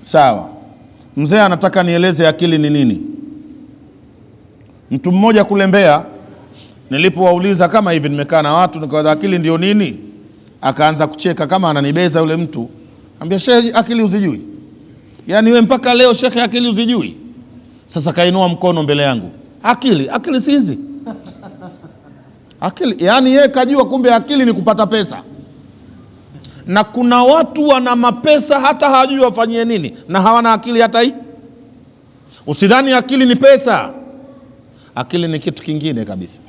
Sawa. Mzee anataka nieleze akili ni nini. Mtu mmoja kule Mbeya, nilipowauliza kama hivi, nimekaa na watu nikawauliza akili ndio nini, akaanza kucheka kama ananibeza yule mtu. Ambia, shehe, akili uzijui? Yaani we mpaka leo shekhe akili uzijui? Sasa kainua mkono mbele yangu. Akili si hizi. Akili, yaani yeye kajua kumbe akili ni kupata pesa. Na kuna watu wana mapesa hata hawajui wafanyie nini na hawana akili hata hii. Usidhani akili ni pesa. Akili ni kitu kingine kabisa.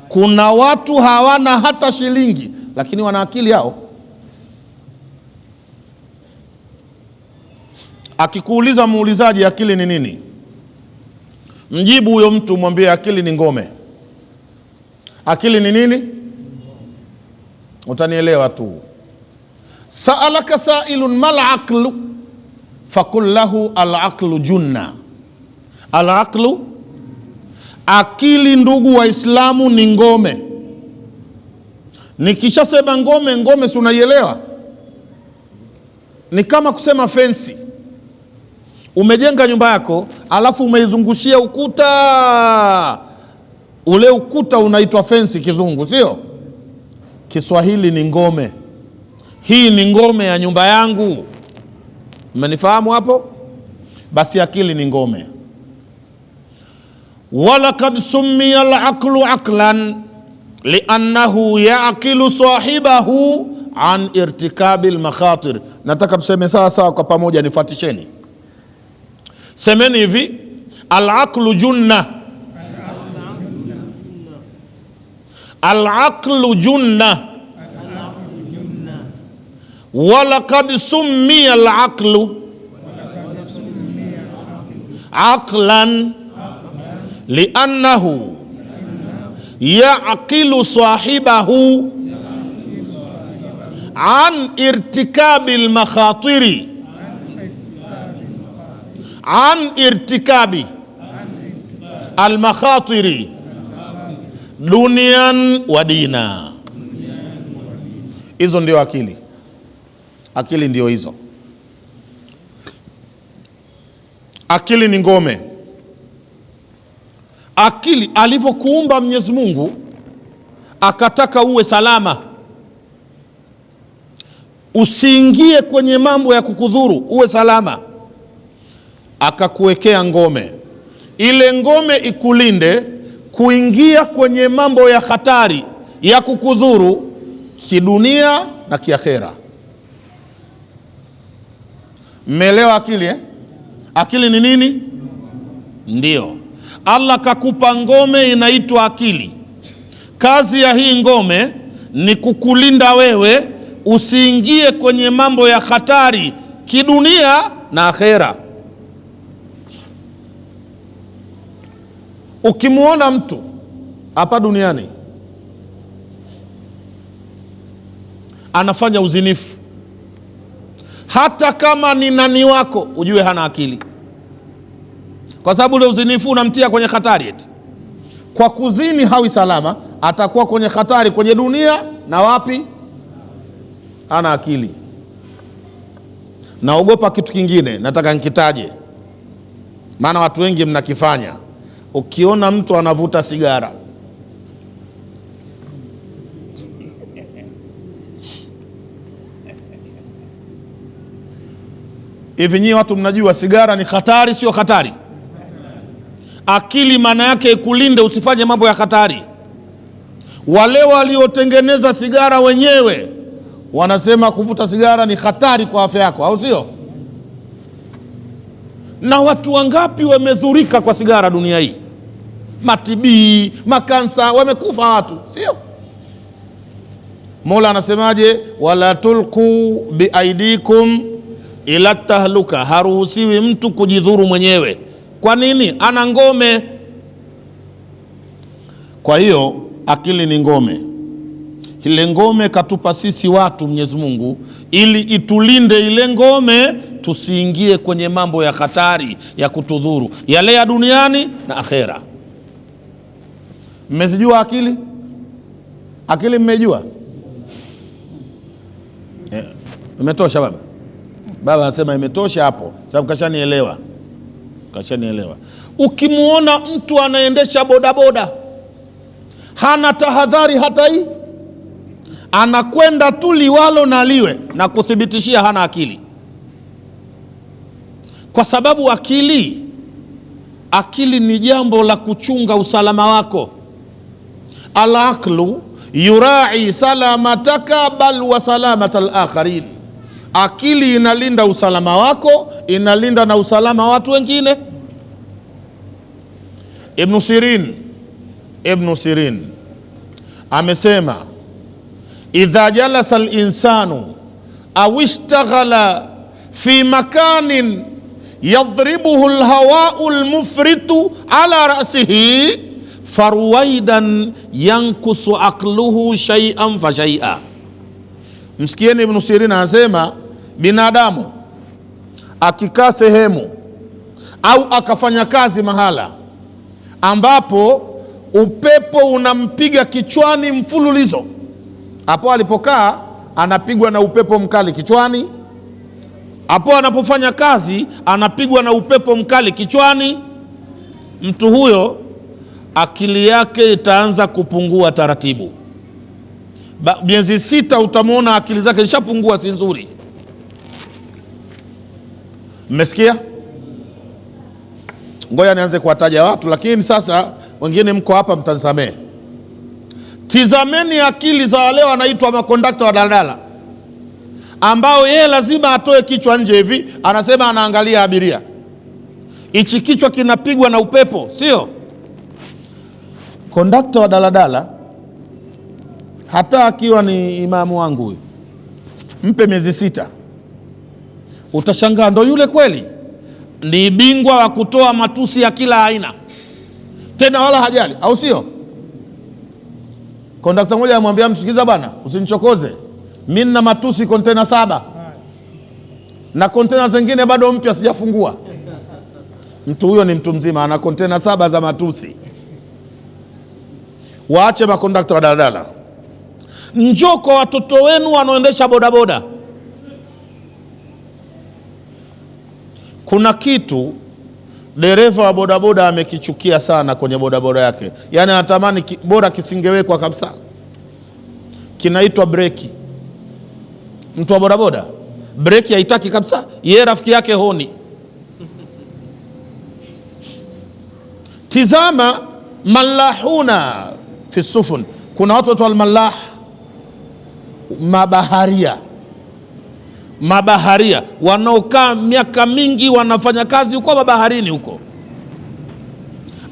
Kuna watu hawana hata shilingi lakini wana akili yao. Akikuuliza muulizaji akili ni nini, mjibu huyo mtu, mwambie akili ni ngome. Akili ni nini? Utanielewa tu. Sa'alaka sa'ilun mal aqlu faqul lahu al aqlu junna. Al aqlu, akili ndugu Waislamu ni ngome. Nikishasema ngome si unaielewa? Ni kama kusema fensi. Umejenga nyumba yako alafu umeizungushia ukuta. Ule ukuta unaitwa fensi kizungu, sio? Kiswahili ni ngome. Hii ni ngome ya nyumba yangu. Mmenifahamu hapo? Basi akili ni ngome. Walaqad summiya al-aqlu aqlan li'annahu ya'qilu sahibahu an irtikabi al-makhatir. Nataka tuseme sawa sawa kwa pamoja, nifuatisheni. Semeni hivi, al-aqlu junna. Al-aqlu junna. Walaqad summiya al-aqlu aqlan li'annahu ya'qilu sahibahu an irtikabi al-makhatiri. An irtikabi al-makhatiri dunian wa dina. Hizo ndio akili. Akili ndio hizo. Akili ni ngome. Akili alivyokuumba Mwenyezi Mungu akataka uwe salama, usiingie kwenye mambo ya kukudhuru, uwe salama, akakuwekea ngome. Ile ngome ikulinde kuingia kwenye mambo ya hatari ya kukudhuru kidunia na kiakhera. Mmeelewa akili eh? Akili ni nini? Ndio Allah kakupa ngome inaitwa akili. Kazi ya hii ngome ni kukulinda wewe usiingie kwenye mambo ya hatari kidunia na akhera. Ukimuona mtu hapa duniani anafanya uzinifu, hata kama ni nani wako, ujue hana akili, kwa sababu ule uzinifu unamtia kwenye hatari. Eti kwa kuzini hawi salama, atakuwa kwenye hatari kwenye dunia na wapi? Hana akili. Naogopa kitu kingine, nataka nikitaje, maana watu wengi mnakifanya. Ukiona mtu anavuta sigara, hivi nyinyi watu mnajua sigara ni hatari, sio hatari? Akili maana yake ikulinde usifanye mambo ya hatari. Wale waliotengeneza sigara wenyewe wanasema kuvuta sigara ni hatari kwa afya yako, au sio? Na watu wangapi wamedhurika kwa sigara dunia hii? Matibii, makansa, wamekufa watu, sio? Mola anasemaje? Wala tulqu biaidikum ila tahluka. Haruhusiwi mtu kujidhuru mwenyewe. Kwa nini? Ana ngome. Kwa hiyo akili ni ngome. Ile ngome katupa sisi watu Mwenyezi Mungu ili itulinde ile ngome tusiingie kwenye mambo ya hatari ya kutudhuru, yale ya duniani na akhera. Mmezijua akili? Akili mmejua? Imetosha baba? Baba anasema imetosha hapo, sababu kashanielewa. Ukimuona mtu anaendesha bodaboda hana tahadhari hata hii, anakwenda tu liwalo na liwe, na kuthibitishia hana akili. Kwa sababu akili ni jambo la kuchunga usalama wako. Al-aqlu yurai salamataka bal wa salamata al-akharin. Akili inalinda usalama wako, inalinda na usalama wa watu wengine. Ibn Sirin amesema, idha jalasa al-insanu aw ishtaghala fi makanin yadhribuhu al-hawa'u al-mufritu ala ra'sihi farwaidan yankusu aqluhu shay'an fa shay'a. Msikieni Ibn Sirin anasema, binadamu akikaa sehemu au akafanya kazi mahala ambapo upepo unampiga kichwani mfululizo, hapo alipokaa anapigwa na upepo mkali kichwani, hapo anapofanya kazi anapigwa na upepo mkali kichwani, mtu huyo akili yake itaanza kupungua taratibu. Miezi 6 utamwona akili zake zishapungua, si nzuri. Mmesikia? Ngoja nianze kuwataja watu, lakini sasa wengine mko hapa mtanisamehe. Tizameni akili za wale wanaitwa makondakta wa daladala, ambao yeye lazima atoe kichwa nje hivi, anasema anaangalia abiria. Hichi kichwa kinapigwa na upepo, sio? Kondakta wa daladala, hata akiwa ni imamu wangu huyu, mpe miezi 6, utashangaa ndo yule kweli ni bingwa wa kutoa matusi ya kila aina, tena wala hajali, au sio? Kondakta mmoja amwambia mtu, sikiza bwana, usinichokoze, mimi nina matusi kontena 7 na kontena zingine bado mpya sijafungua. Mtu huyo ni mtu mzima, ana kontena 7 za matusi. Waache makondakta wa daladala. Njoo kwa watoto wenu wanaoendesha bodaboda. Kuna kitu dereva wa bodaboda amekichukia sana kwenye bodaboda yake, yaani anatamani bora kisingewekwa kabisa. Kinaitwa breki. Mtu wa bodaboda breki haitaki kabisa, yeye rafiki yake honi. Tizama malahuna fi sufun, kuna watu al-mallah, mabaharia wanaokaa miaka mingi wanafanya kazi huko mabaharini huko.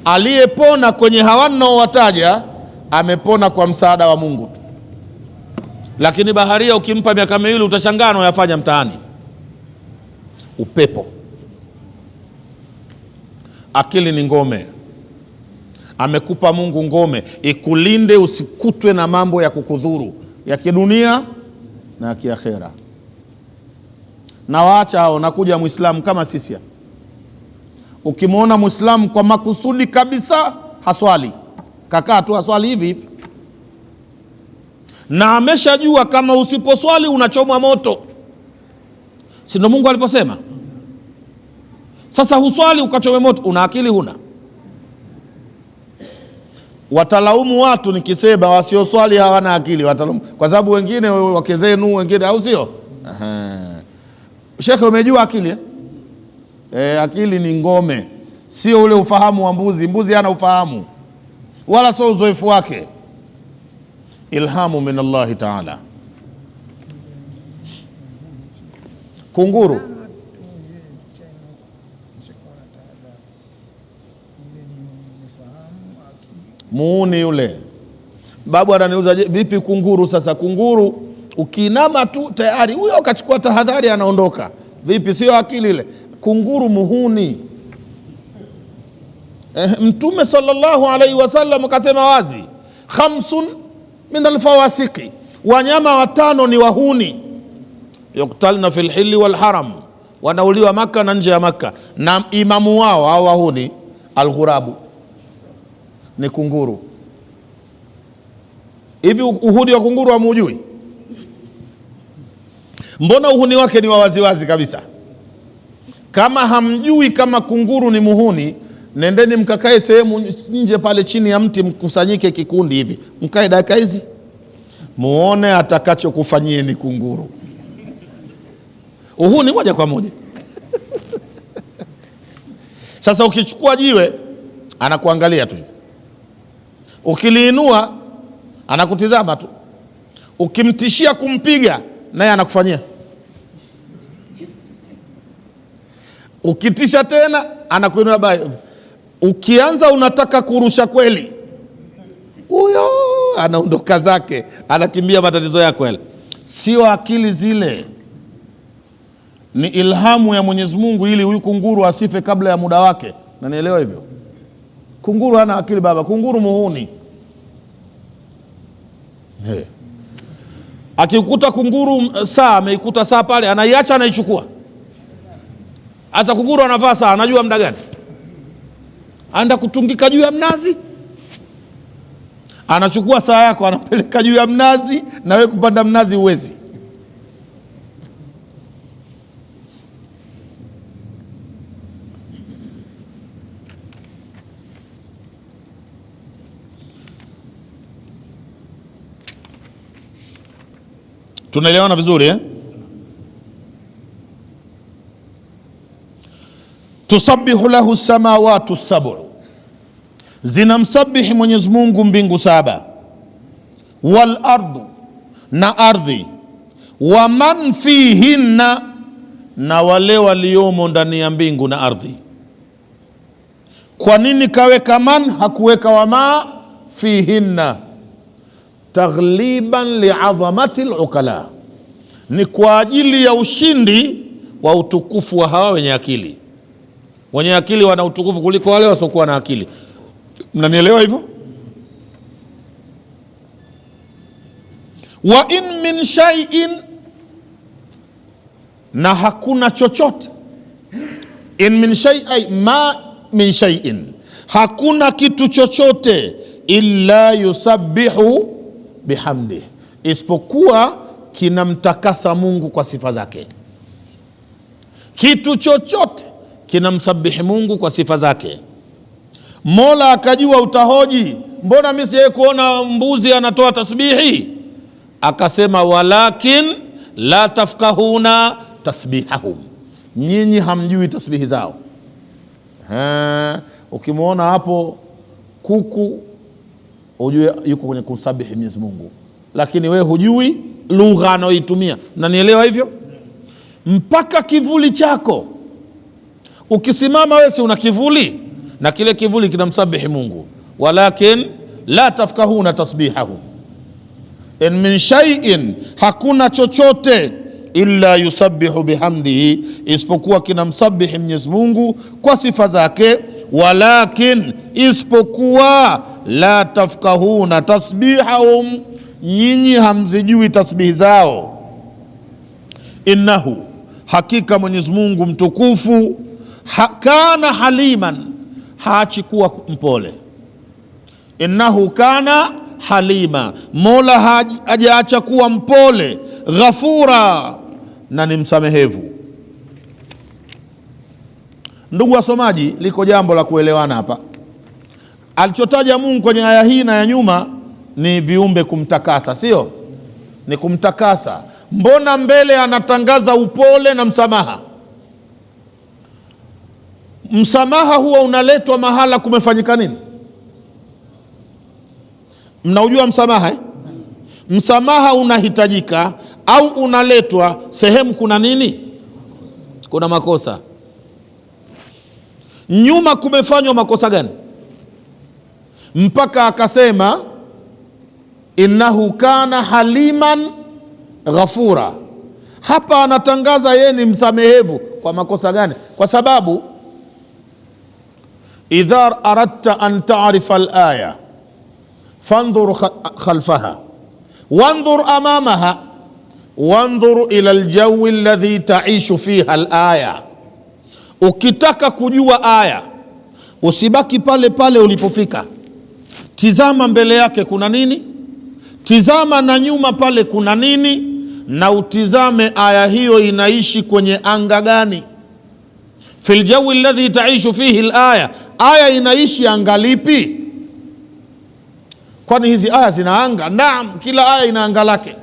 Aliyepona kwenye hawa ninaowataja amepona kwa msaada wa Mungu tu, lakini baharia ukimpa miaka 2 utashangaa anayofanya mtaani. Upepo. Akili ni ngome, amekupa Mungu ngome ikulinde usikutwe na mambo ya kukudhuru ya kidunia na ya kiakhera. Na waacha hao, nakuja Muislamu kama sisi. Ukimwona Muislamu kwa makusudi kabisa haswali, kakaa tu haswali hivi hivi, na ameshajua kama usiposwali unachomwa moto, si ndo Mungu aliposema? Sasa huswali ukachomwe moto, una akili huna? Watalaumu watu nikisema wasioswali hawana akili, watalaumu kwa sababu wengine wake zenu wengine, au sio? Shekhe, umejua akili akili ni ngome, sio ule ufahamu wa mbuzi. Mbuzi hana ufahamu wala sio uzoefu wake. Ilhamu min Allahi taala. Kunguru muuni yule babu ananiuza, vipi kunguru? Sasa kunguru ukinama tu tayari huyo akachukua tahadhari anaondoka. Vipi, sio akili ile? Kunguru muhuni. Mtume sallallahu alaihi wasallam akasema wazi, 5 min alfawasiki, wanyama 5 ni wahuni, yuktalna fil hilli wal haram, wanauliwa Maka na nje ya Maka, na imamu wao hao wahuni alghurabu, ni kunguru. Hivi uhudi wa kunguru hamujui? Mbona uhuni wake ni wawaziwazi kabisa. Kama hamjui kama kunguru ni muhuni, nendeni mkakae sehemu nje pale chini ya mti, mkusanyike kikundi hivi, mkae dakika hizi, muone atakachokufanyeni kunguru. Uhuni moja kwa moja. Sasa ukichukua jiwe anakuangalia tu, ukiliinua anakutizama tu, ukimtishia kumpiga naye anakufanyia, ukitisha tena anakuinua baya. Ukianza unataka kurusha kweli, huyo anaondoka zake, anakimbia matatizo yako yale. Sio akili zile, ni ilhamu ya Mwenyezi Mungu ili huyu kunguru asife kabla ya muda wake. Na nielewa hivyo. Kunguru hana akili baba, kunguru muhuni. Akikuta kunguru saa, ameikuta saa pale, anaiacha anaichukua. Asa kunguru anavaa saa, anajua muda gani? Anda kutungika juu ya mnazi, anachukua saa yako anapeleka juu ya mnazi, na wewe kupanda mnazi uwezi. Tunaelewana vizuri eh? Tusabbihu lahu samawatu sab'u, zinamsabihi Mwenyezi Mungu mbingu saba, wal ardu, na ardhi, wa man fihinna, na wale waliomo ndani ya mbingu na ardhi. Kwa nini kaweka man, hakuweka wama fihinna? Taghliban li'azamati al-uqala, ni kwa ajili ya ushindi wa utukufu wa hawa wenye akili. Wenye akili wana utukufu kuliko wale wasiokuwa na akili. Mnanielewa hivyo? Wa in min shay'in, na hakuna chochote. In min shay'in, ma min shay'in, hakuna kitu chochote, illa yusabbihu bihamdi, isipokuwa kinamtakasa Mungu kwa sifa zake. Kitu chochote kinamsabihi Mungu kwa sifa zake. Mola akajua utahoji, mbona mimi sijawahi kuona mbuzi anatoa tasbihi? Akasema walakin la tafkahuna tasbihahum, nyinyi hamjui tasbihi zao. Ukimwona hapo kuku ujue yuko kwenye kumsabihi Mwenyezi Mungu, lakini we hujui lugha anayoitumia. Mnanielewa hivyo? Mpaka kivuli chako ukisimama, wewe si una kivuli, na kile kivuli kinamsabihi Mungu. Walakin la tafkahuna tasbihahu, in min shay'in, hakuna chochote, illa yusabbihu bihamdihi, isipokuwa kinamsabihi Mwenyezi Mungu kwa sifa zake. Walakin, isipokuwa, la tafkahuna tasbihahum, nyinyi hamzijui tasbihi zao. Innahu, hakika Mwenyezi Mungu mtukufu, kana haliman, haachi kuwa mpole. Innahu kana halima, Mola hajaacha kuwa mpole. Ghafura, na ni msamehevu. Ndugu wasomaji, liko jambo la kuelewana hapa. Alichotaja Mungu kwenye aya hii na ya nyuma ni viumbe kumtakasa, sio? Ni kumtakasa. Mbona mbele anatangaza upole na msamaha? Msamaha huwa unaletwa mahala kumefanyika nini? Mnaujua msamaha eh? Msamaha unahitajika au unaletwa sehemu kuna nini? Kuna makosa. Nyuma kumefanywa makosa gani mpaka akasema innahu kana haliman ghafura? Hapa anatangaza yeye ni msamehevu. Kwa makosa gani? Kwa sababu idha aradta an ta'rifa al-aya fandhur khalfaha wandhur amamaha wandhur ila al-jawi alladhi ta'ishu fiha al-aya. Ukitaka kujua aya, usibaki pale pale ulipofika. Tizama mbele yake kuna nini, tizama na nyuma pale kuna nini, na utizame aya hiyo inaishi kwenye anga gani. Fil jawi alladhi taishu fihi alaya, aya inaishi anga lipi? Kwani hizi aya zina anga? Naam, kila aya ina anga lake.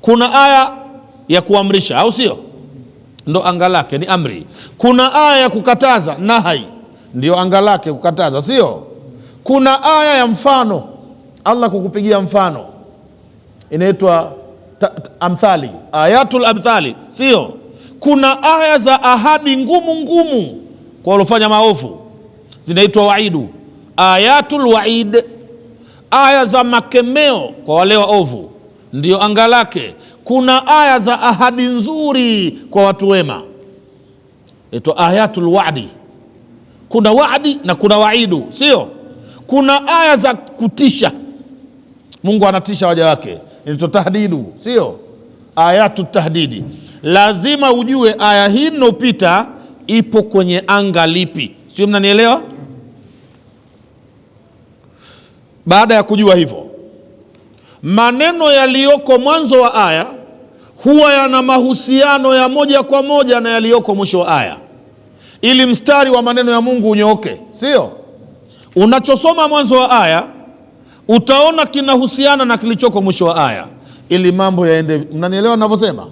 Kuna aya ya kuamrisha, au sio? Ndo anga lake ni amri. Kuna aya ya kukataza, nahai, ndio anga lake kukataza, sio? Kuna aya ya mfano, Allah kukupigia mfano, inaitwa amthali, ayatul amthali, sio? Kuna aya za ahadi ngumu ngumu kwa walofanya maovu, zinaitwa waidu, ayatul waid, aya za makemeo kwa wale waovu, ndio anga lake. Kuna aya za ahadi nzuri kwa watu wema, inaitwa ayatul wadi. Kuna wadi na kuna waidu, sio? Kuna aya za kutisha, Mungu anatisha waja wake, inaitwa tahdidu, sio? Ayatu tahdidi. Lazima ujue aya hii inopita ipo kwenye anga lipi, sio? Mnanielewa? Baada ya kujua hivyo, maneno yaliyoko mwanzo wa aya huwa yana mahusiano ya moja kwa moja na yaliyoko mwisho wa aya, ili mstari wa maneno ya Mungu unyooke, sio? Unachosoma mwanzo wa aya utaona kinahusiana na kilichoko mwisho wa aya, ili mambo yaende. Mnanielewa ninavyosema?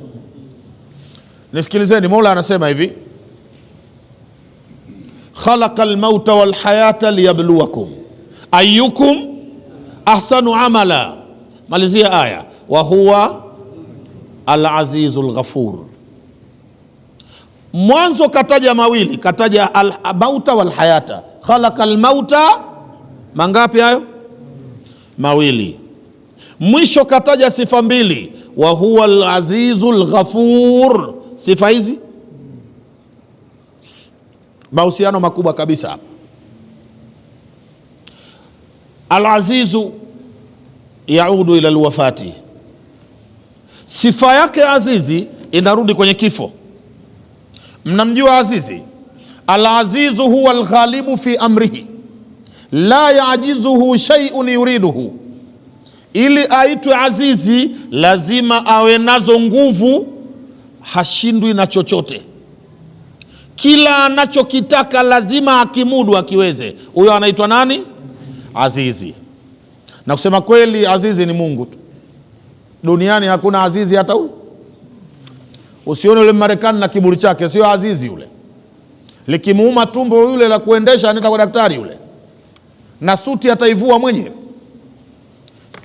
Nisikilizeni, Mola anasema hivi: khalaqal mauta wal hayata liyabluwakum ayyukum ahsanu amala. Malizia aya, wa huwa al-azizul ghafur. Mwanzo kataja mawili, kataja al-mauta wal hayata. Khalaqal mauta, mangapi hayo? Mawili. Mwisho kataja sifa mbili, wa huwa al-azizul ghafur. Sifa hizi mahusiano makubwa kabisa hapa. Al-azizu yaudu ila alwafati, sifa yake azizi inarudi kwenye kifo. Mnamjua azizi? Al-azizu huwa al-ghalibu fi amrihi la yajizuhu shay'un yuriduhu. Ili aitwe azizi lazima awe nazo nguvu, hashindwi na chochote. Kila anachokitaka lazima akimudu, akiweze. Huyo anaitwa nani? Azizi. Na kusema kweli, azizi ni Mungu tu. Duniani hakuna azizi hata huyu. Usione yule Marekani na kiburi chake, sio azizi yule. Likimuuma tumbo yule la kuendesha, anaenda kwa daktari yule, na suti ataivua mwenyewe.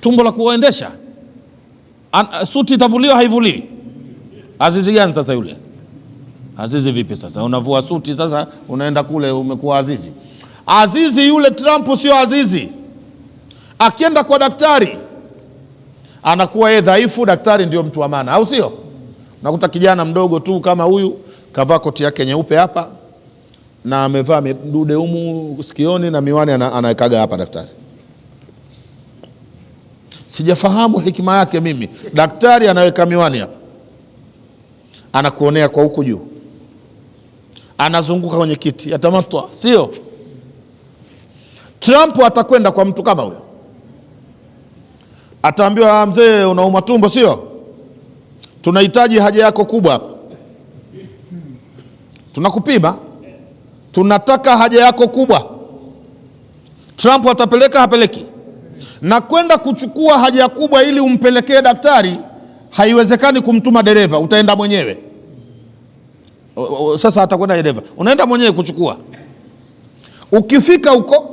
Tumbo la kuendesha, suti itavuliwa, haivuliwi. Azizi gani sasa yule? Azizi vipi sasa? Unavua suti sasa unaenda kule, umekuwa azizi. Azizi yule Trump sio azizi. Akienda kwa daktari anakuwa yeye dhaifu, daktari ndio mtu wa maana, au sio? Nakuta kijana mdogo tu kama huyu kavaa koti yake nyeupe hapa na amevaa mdude humu sikioni na miwani anawekaga hapa daktari. Sijafahamu hikima yake mimi. Daktari anaweka miwani hapa, anakuonea kwa huku juu, anazunguka kwenye kiti atamatwa, sio? Trump atakwenda kwa mtu kama huyo, ataambiwa, mzee unauma tumbo, sio? Tunahitaji haja yako kubwa hapa, tunakupima, tunataka haja yako kubwa. Trump atapeleka, hapeleki? Na kwenda kuchukua haja kubwa ili umpelekee daktari, haiwezekani kumtuma dereva, utaenda mwenyewe. Sasa atakwenda dereva, unaenda mwenyewe kuchukua. Ukifika huko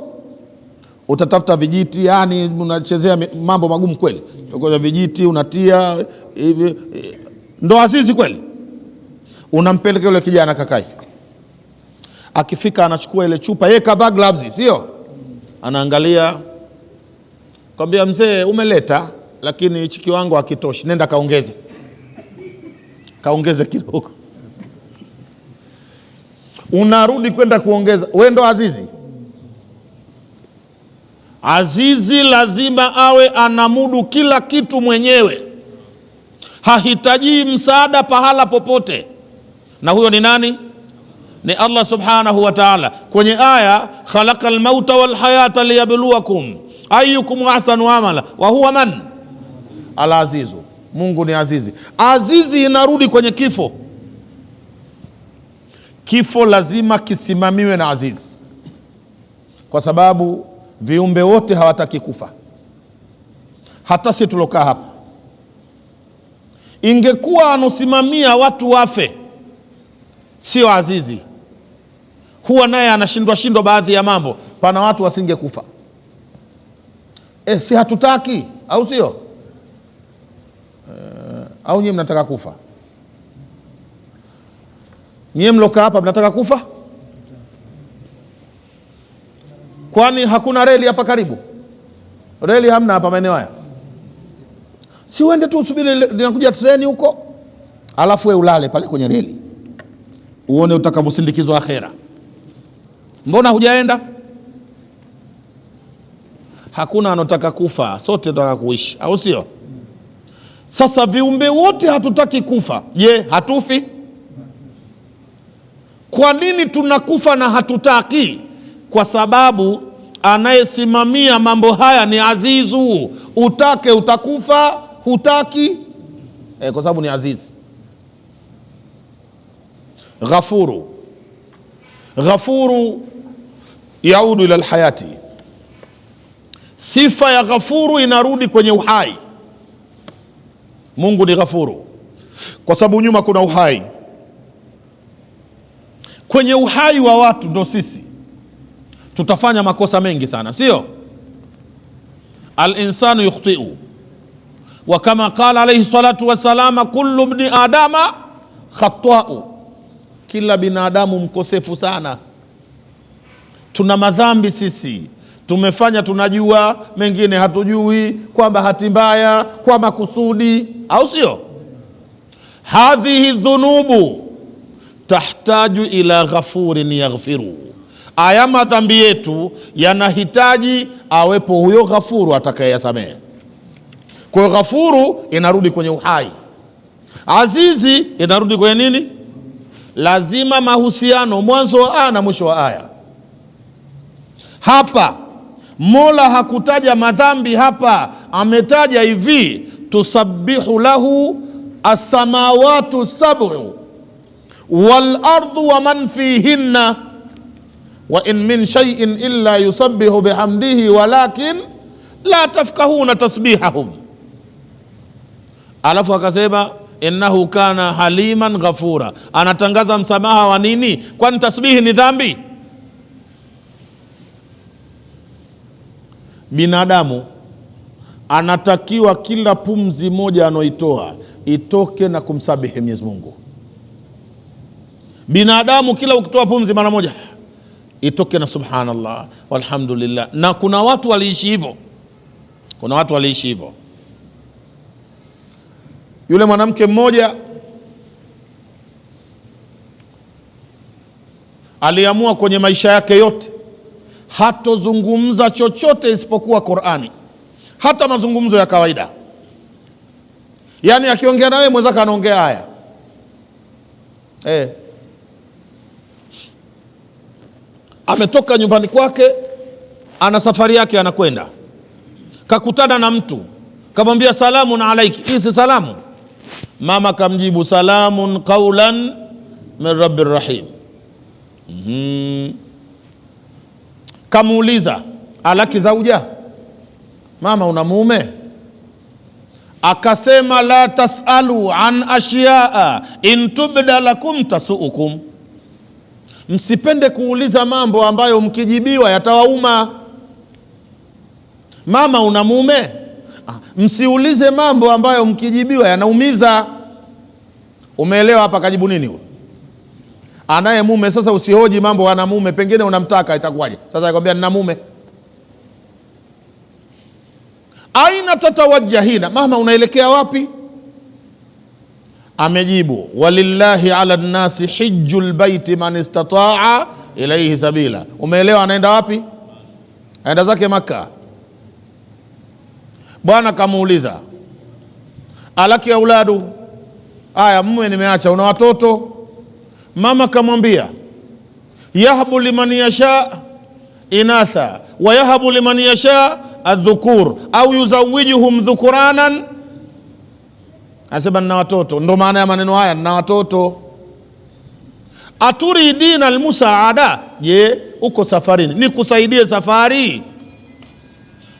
utatafuta vijiti, yani unachezea mambo magumu kweli. Utakwenda vijiti unatia hivi, ndo azizi kweli? Unampeleka yule kijana kaka hivi. Akifika anachukua ile chupa, yeye kavaa gloves, sio? Anaangalia, kwambia, mzee umeleta lakini hichi kiwango hakitoshi, nenda kaongeze kidogo. Unarudi kwenda kuongeza, wewe ndo azizi. Azizi lazima awe anamudu kila kitu mwenyewe, hahitaji msaada pahala popote. Na huyo ni nani? Ni Allah subhanahu wa ta'ala. Kwenye aya, khalaqal mauta wal hayata liyabluwakum ayyukum ahsanu amala, wa huwa man? Al-Azizu, Mungu ni azizi. Azizi inarudi kwenye kifo. Kifo lazima kisimamiwe na azizi, kwa sababu viumbe wote hawataki kufa. Hata sisi tulokaa hapa, ingekuwa anosimamia watu wafe sio azizi, huwa naye anashindwa baadhi ya mambo, pana watu wasingekufa. Si hatutaki, au sio? Au nyie mnataka kufa? Nyie mlokaa hapa mnataka kufa? Kwani hakuna reli hapa karibu? Reli hamna hapa maeneo haya? Si uende tu usubiri linakuja treni huko, alafu we ulale pale kwenye reli uone utakavyosindikizwa akhera. Mbona hujaenda? Hakuna anotaka kufa, sote tunataka kuishi, au sio? Sasa viumbe wote hatutaki kufa. Je, hatufi? Kwa nini tunakufa na hatutaki? Kwa sababu anayesimamia mambo haya ni azizu. Utake utakufa, hutaki kwa sababu ni azizi. Ghafuru, ghafuru yaudu ila alhayati. Sifa ya ghafuru inarudi kwenye uhai. Mungu ni ghafuru kwa sababu nyuma kuna uhai. Kwenye uhai wa watu ndo sisi tutafanya makosa mengi sana, sio? Al-insanu yukhti'u wa kama qala alayhi salatu wassalama, kullu ibni adama khata'u, kila binadamu mkosefu sana. Tuna madhambi sisi, tumefanya tunajua, mengine hatujui, kwa bahati mbaya, kwa makusudi, au sio? Hadhihi dhunubu tahtaju ila ghafurin yaghfiru. Aya madhambi yetu yanahitaji awepo huyo ghafuru atakayeyasamehe. Kwa hiyo ghafuru inarudi kwenye uhai, azizi inarudi kwenye nini? Lazima mahusiano, mwanzo wa aya na mwisho wa aya. Hapa Mola hakutaja madhambi hapa, ametaja hivi: tusabbihu lahu as-samawatu sab'u wal ardu wa man fihinna wa in min shay'in illa yusabbihu bihamdihi walakin la tafkahuna tasbihahum. Alafu akasema innahu kana haliman ghafura. Anatangaza msamaha wa nini? Kwani tasbihi ni dhambi? Binadamu anatakiwa kila pumzi moja anoitoa itoke na kumsabihi Mwenyezi Mungu. Binadamu kila ukitoa pumzi mara moja itoke na subhanallah walhamdulillah. Na kuna watu waliishi hivyo, kuna watu waliishi hivyo. Yule mwanamke mmoja aliamua kwenye maisha yake yote hatozungumza chochote isipokuwa Qur'ani, hata mazungumzo ya kawaida. Yani akiongea na wewe mwenzake anaongea haya. Ametoka nyumbani kwake, ana safari yake, anakwenda, kakutana na mtu, kamwambia salamun alaiki. Hii si salamu. Mama kamjibu salamun qawlan min rabbir rahim. Kamuuliza alaki zauja, mama una mume? Akasema la tasalu an ashiyaa in tubda lakum tasuukum, msipende kuuliza mambo ambayo mkijibiwa yatawauma. Mama una mume? Msiulize mambo ambayo mkijibiwa yanaumiza. Umeelewa hapa? Kajibu nini huyo? Anaye mume. Sasa usihoji mambo ana mume, pengine unamtaka, itakuwaje? Sasa akwambia nina mume. Aina tatawajjahina, mama unaelekea wapi? Amejibu walillahi ala nnasi hijjul baiti man istataa ilaihi sabila. Umeelewa anaenda wapi? Aenda zake Maka. Bwana kamuuliza alaki auladu, aya mume nimeacha, una watoto? Mama kamwambia yahabu liman yasha inatha wa yahabu liman yasha adhukur au yuzawijuhum dhukuranan Anasema nina watoto. Ndo maana ya maneno haya, nina watoto. Aturidina almusaada, je, uko safarini nikusaidie safari?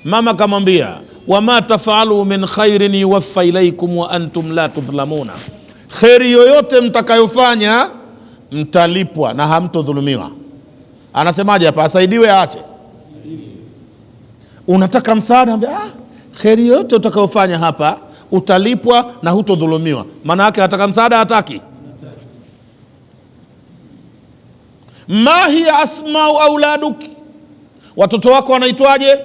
Mama kamwambia wama tafalu min khairin yuwaffa ilaikum wa antum la tudhlamuna, kheri yoyote mtakayofanya mtalipwa na hamtodhulumiwa. Anasemaje hapa? Asaidiwe aache? Unataka msaada, kheri yoyote utakayofanya hapa utalipwa na hutodhulumiwa. Maana yake ataka msaada, hataki. Ma hiya asmau auladuki, watoto wako wanaitwaje?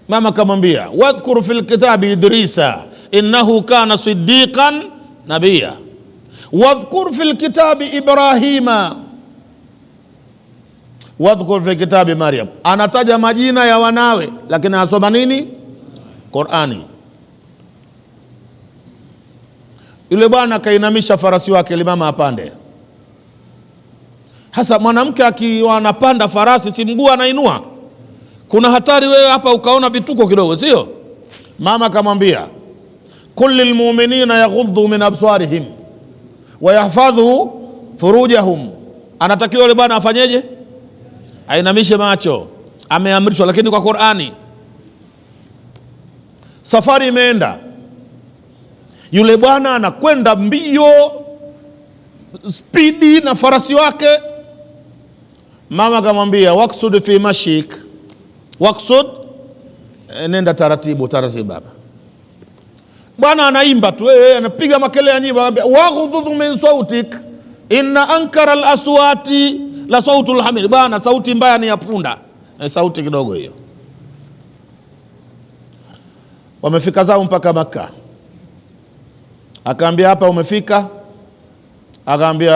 Mama kamwambia wadhkur fil kitabi Idrisa innahu kana siddiqan nabiyya, wadhkur fil kitabi Ibrahima, wadhkur fil kitabi Maryam. Anataja majina ya wanawe lakini anasoma nini? Qur'ani. Yule bwana kainamisha farasi wake ili mama apande. Hasa mwanamke akiwa anapanda farasi, si mguu anainua? Kuna hatari wewe hapa ukaona vituko kidogo, sio? Mama kamwambia kullil mu'minina yaghuddu min absarihim wa yahfadhu furujahum. Anatakiwa yule bwana afanyeje? Ainamishe macho. Ameamrishwa, lakini kwa Qur'ani. Safari imeenda, yule bwana anakwenda mbio spidi na farasi wake. Mama kamwambia waksud fi mashik, waksud, nenda taratibu taratibu. Baba bwana anaimba tu, anapiga makelele ya nyimbo, waghudhu min sautik inna ankara al-aswati la sautul hamir. Bwana sauti mbaya ni ya punda, sauti kidogo hiyo. Wamefika zao mpaka Makka. Akaambia hapa umefika? Akaambia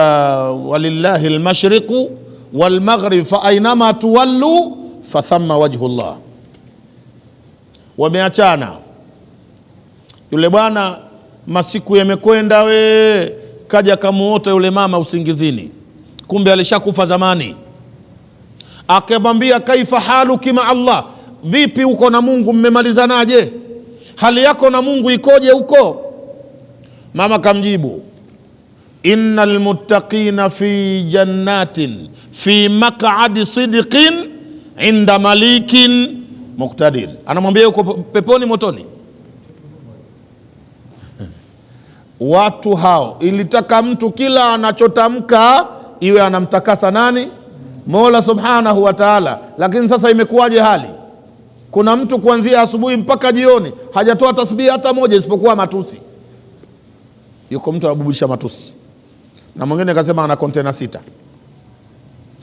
walillahi almashriqu walmaghrib fa aynama tuwallu fa thamma wajhullah. Wameachana. Yule bwana masiku yamekwenda, kaja kamuota yule mama usingizini, kumbe alishakufa zamani. Akamwambia kaifa haluki ma Allah, vipi uko na Mungu, mmemalizanaje? Hali yako na Mungu ikoje huko? Mama kamjibu innal muttaqina fi jannatin fi maq'adi sidqin inda malikin muqtadir. Anamwambia yuko peponi motoni. Watu hao ilitaka mtu kila anachotamka iwe anamtakasa nani? Mola subhanahu wa ta'ala. Lakini sasa imekuwaje hali? Kuna mtu kuanzia asubuhi mpaka jioni hajatoa tasbihi hata moja isipokuwa matusi. Yuko mtu anabubulisha matusi. Na mwingine akasema ana kontena 6.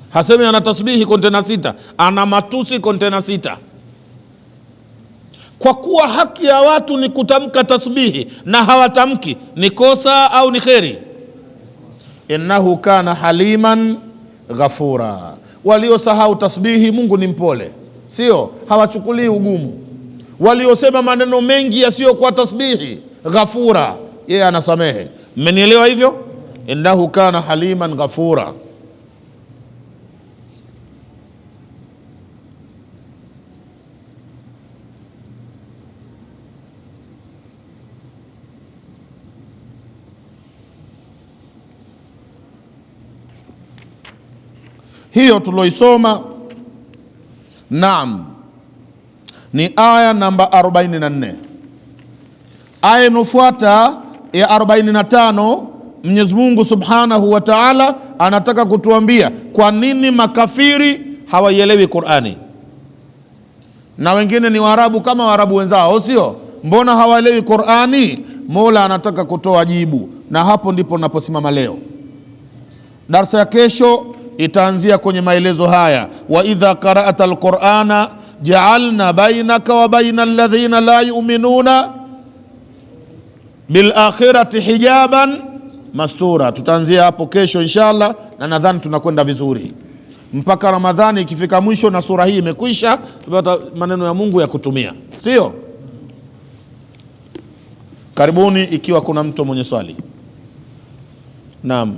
Hasemi ana tasbihi kontena 6, ana matusi kontena 6. Kwa kuwa haki ya watu ni kutamka tasbihi na hawatamki, ni kosa au ni kheri? Innahu kana haliman ghafura. Waliosahau tasbihi, Mungu ni mpole, sio? Hawachukulii ugumu. Waliosema maneno mengi yasiyo kwa tasbihi, ghafura, yeye anasamehe. Mmenielewa hivyo? Innahu kana haliman ghafura. Hiyo tuloisoma, naam, ni aya namba 44. Aya inofuata ya 45, Mwenyezi Mungu Subhanahu wa Ta'ala anataka kutuambia kwa nini makafiri hawaielewi Qur'ani. Na wengine ni Waarabu kama Waarabu wenzao, sio? Mbona hawaelewi Qur'ani? Mola anataka kutoa jibu, na hapo ndipo naposimama leo. Darsa ya kesho itaanzia kwenye maelezo haya, wa idha qara'ata alqur'ana ja'alna bainaka wa baina alladhina la yu'minuna bil akhirati hijaban mastura. Tutaanzia hapo kesho inshallah, na nadhani tunakwenda vizuri mpaka Ramadhani ikifika mwisho na sura hii imekwisha, tupata maneno ya Mungu ya kutumia, sio? Karibuni ikiwa kuna mtu mwenye swali. Naam.